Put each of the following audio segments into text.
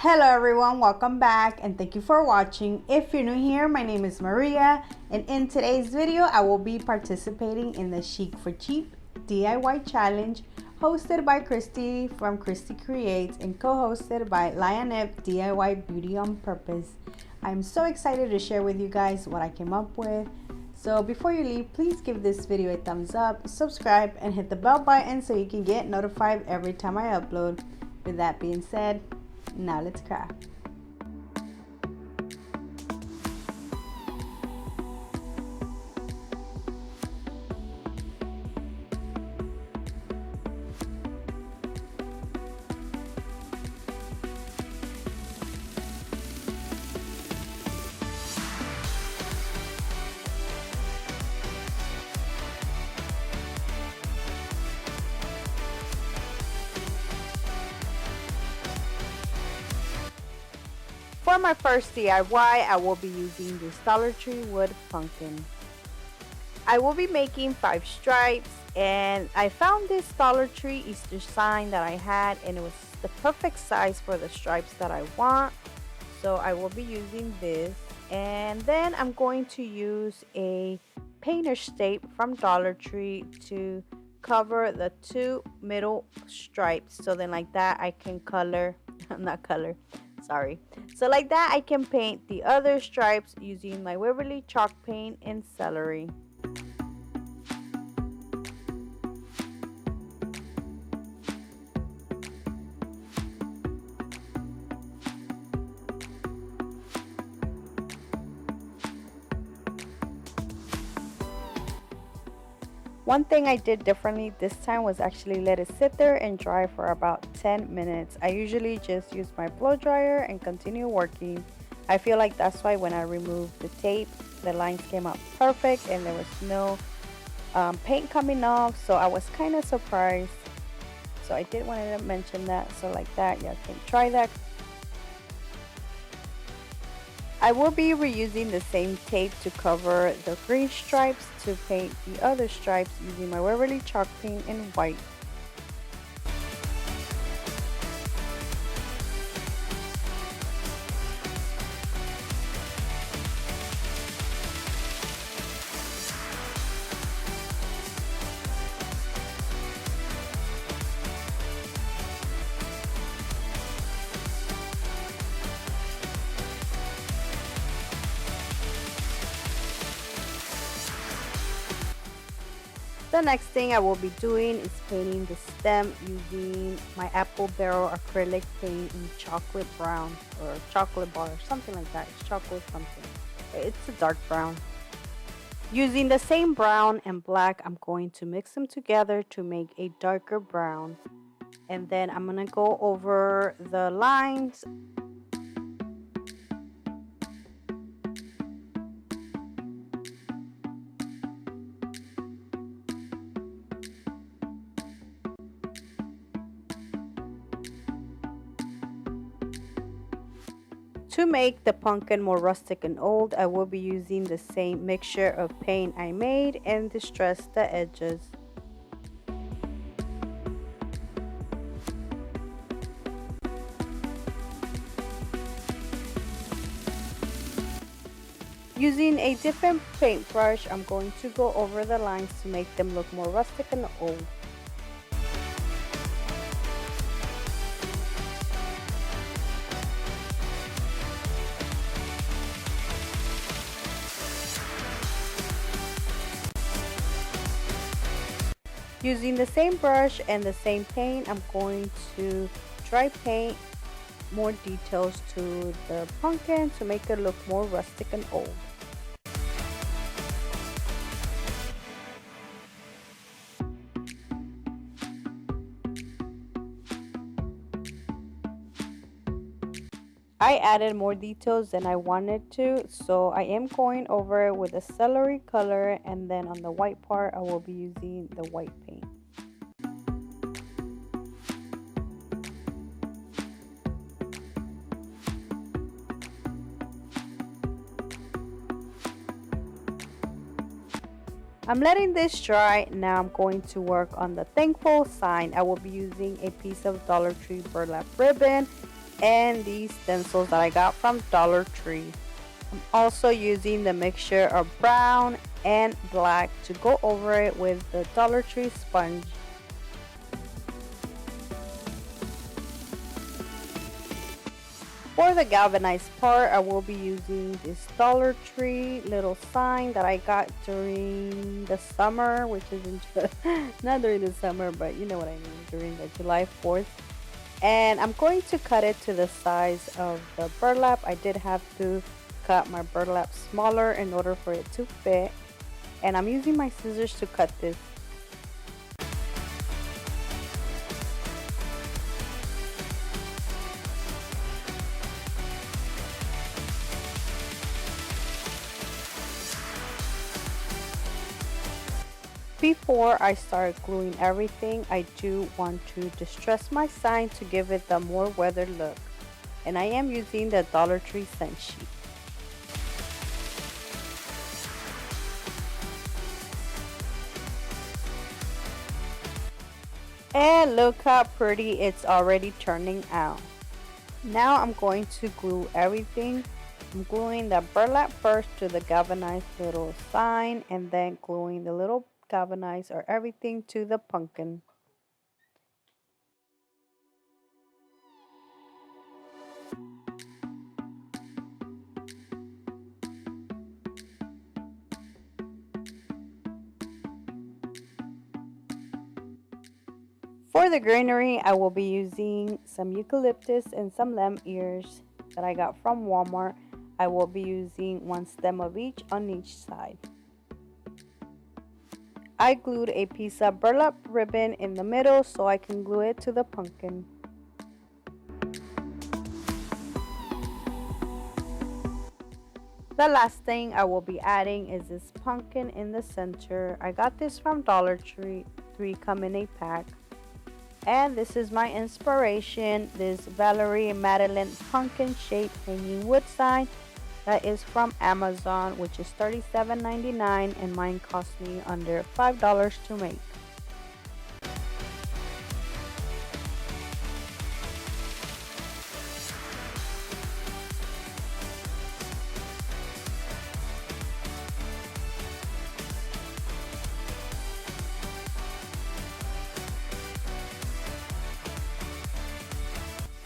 Hello everyone, welcome back and thank you for watching. If you're new here, my name is Maria and in today's video I will be participating in the Chic for Cheap DIY challenge hosted by Christi from Christicreates and co-hosted by Lianep DIY Beauty on Purpose. I'm so excited to share with you guys what I came up with. So before you leave, please give this video a thumbs up, subscribe and hit the bell button so you can get notified every time I upload. With that being said, now let's craft. For my first DIY, I will be using this Dollar Tree wood pumpkin. I will be making 5 stripes and I found this Dollar Tree Easter sign that I had and it was the perfect size for the stripes that I want. So I will be using this, and then I'm going to use a painter's tape from Dollar Tree to cover the 2 middle stripes. So then like that I can so like that I can paint the other stripes using my Waverly chalk paint and celery. One thing I did differently this time was actually let it sit there and dry for about 10 minutes. I usually just use my blow dryer and continue working. I feel like that's why when I removed the tape, the lines came out perfect and there was no paint coming off, so I was kind of surprised. So I did want to mention that. So like that, you can try that. I will be reusing the same tape to cover the green stripes to paint the other stripes using my Waverly chalk paint in white. The next thing I will be doing is painting the stem using my apple barrel acrylic paint in chocolate brown or chocolate bar, something like that. It's chocolate something. It's a dark brown. Using the same brown and black, I'm going to mix them together to make a darker brown. And then I'm going to go over the lines. To make the pumpkin more rustic and old, I will be using the same mixture of paint I made and distress the edges. Using a different paintbrush, I'm going to go over the lines to make them look more rustic and old. Using the same brush and the same paint, I'm going to dry paint more details to the pumpkin to make it look more rustic and old. I added more details than I wanted to, so I am going over it with a celery color, and then on the white part I will be using the white paint. I'm letting this dry. Now I'm going to work on the thankful sign. I will be using a piece of Dollar Tree burlap ribbon and these stencils that I got from Dollar Tree. I'm also using the mixture of brown and black to go over it with the Dollar Tree sponge. For the galvanized part, I will be using this Dollar Tree little sign that I got during the summer, which is not during the summer, but you know what I mean, during the July 4th. And I'm going to cut it to the size of the burlap. I did have to cut my burlap smaller in order for it to fit. And I'm using my scissors to cut this. Before I start gluing everything, I do want to distress my sign to give it the more weathered look. And I am using the Dollar Tree scent sheet. And look how pretty it's already turning out. Now I'm going to glue everything. I'm gluing the burlap first to the galvanized little sign, and then gluing the little galvanized or everything to the pumpkin. For the greenery, I will be using some eucalyptus and some lamb ears that I got from Walmart. I will be using one stem of each on each side. I glued a piece of burlap ribbon in the middle so I can glue it to the pumpkin. The last thing I will be adding is this pumpkin in the center. I got this from Dollar Tree. 3 come in a pack. And this is my inspiration, this Waverly Madeline pumpkin shaped hanging wood sign that is from Amazon, which is $37.99, and mine cost me under $5 to make.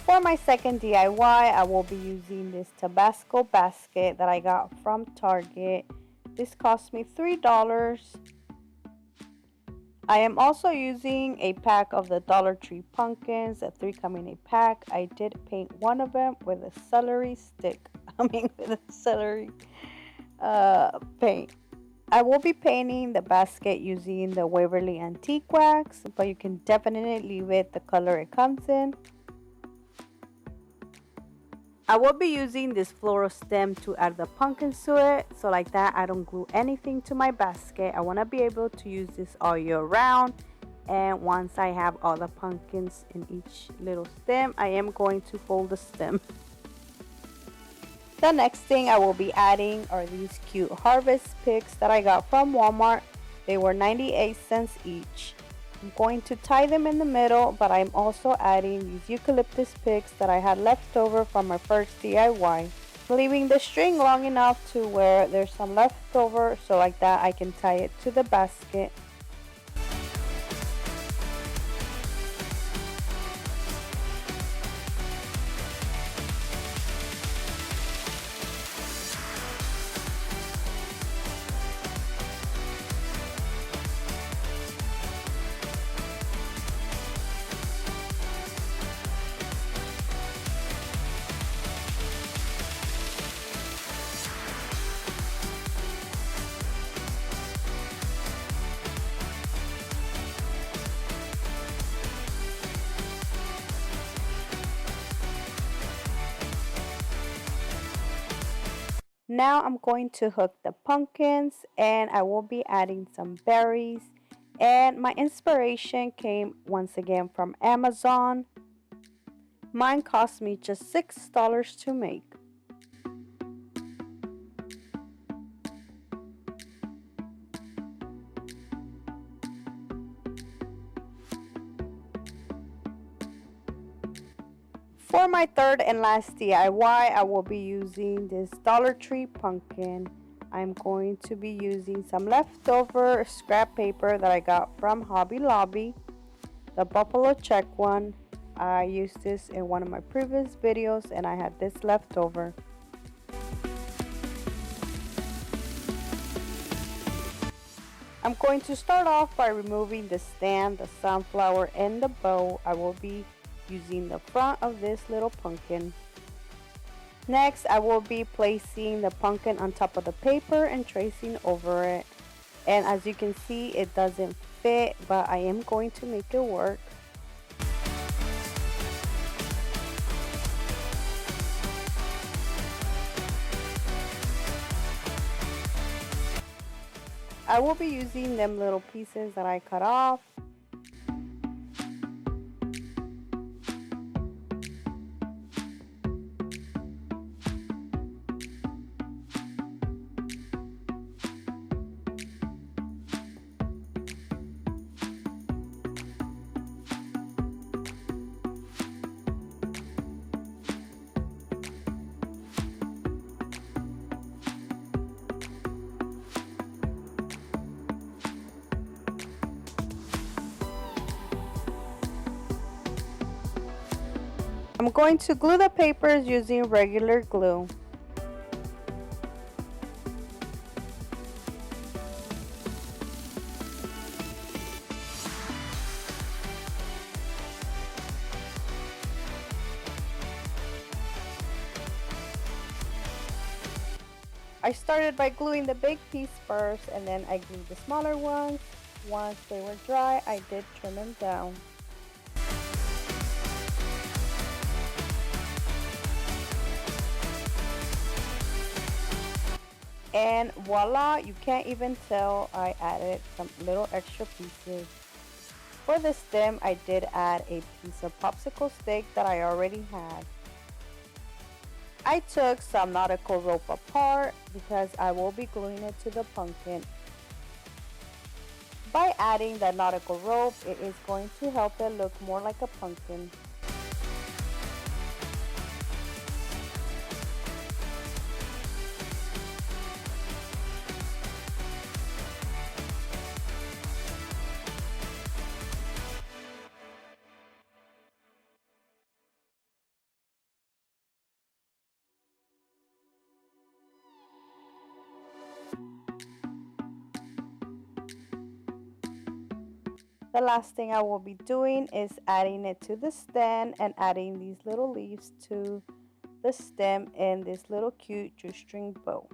For my second DIY, I will be using this Tabasco basket that I got from Target. This cost me $3. I am also using a pack of the Dollar Tree pumpkins, 3 come in a pack. I did paint one of them with a celery stick. With a celery paint. I will be painting the basket using the Waverly antique wax, but you can definitely leave it the color it comes in. I will be using this floral stem to add the pumpkins to it, so like that I don't glue anything to my basket. I want to be able to use this all year round, and once I have all the pumpkins in each little stem, I am going to fold the stem. The next thing I will be adding are these cute harvest picks that I got from Walmart. They were 98 cents each. I'm going to tie them in the middle, but I'm also adding these eucalyptus picks that I had left over from my first DIY. Leaving the string long enough to where there's some left over, so like that I can tie it to the basket. Now I'm going to hook the pumpkins, and I will be adding some berries. And my inspiration came once again from Amazon. Mine cost me just $6 to make. For my third and last DIY, I will be using this Dollar Tree pumpkin. I'm going to be using some leftover scrap paper that I got from Hobby Lobby, the buffalo check one. I used this in one of my previous videos and I had this left over. I'm going to start off by removing the stand, the sunflower, and the bow. I will be using the front of this little pumpkin. Next, I will be placing the pumpkin on top of the paper and tracing over it. And as you can see, it doesn't fit, but I am going to make it work. I will be using them little pieces that I cut off. I'm going to glue the papers using regular glue. I started by gluing the big piece first, and then I glued the smaller ones. Once they were dry, I did trim them down. And voila, you can't even tell I added some little extra pieces. For the stem, I did add a piece of popsicle stick that I already had. I took some nautical rope apart because I will be gluing it to the pumpkin. By adding the nautical rope, it is going to help it look more like a pumpkin. The last thing I will be doing is adding it to the stand and adding these little leaves to the stem and this little cute shoestring bow.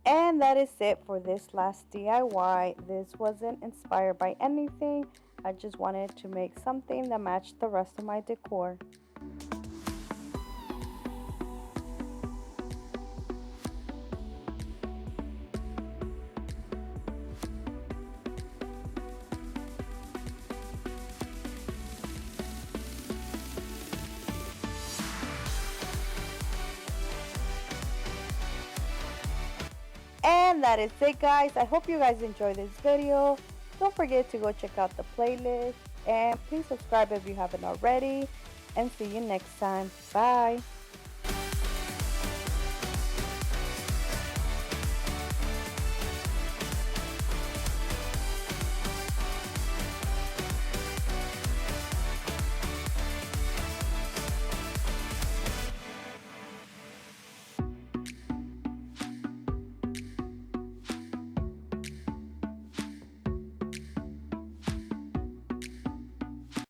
And that is it for this last DIY. This wasn't inspired by anything. I just wanted to make something that matched the rest of my decor. And that is it, guys. I hope you guys enjoyed this video. Don't forget to go check out the playlist and please subscribe if you haven't already, and see you next time. Bye.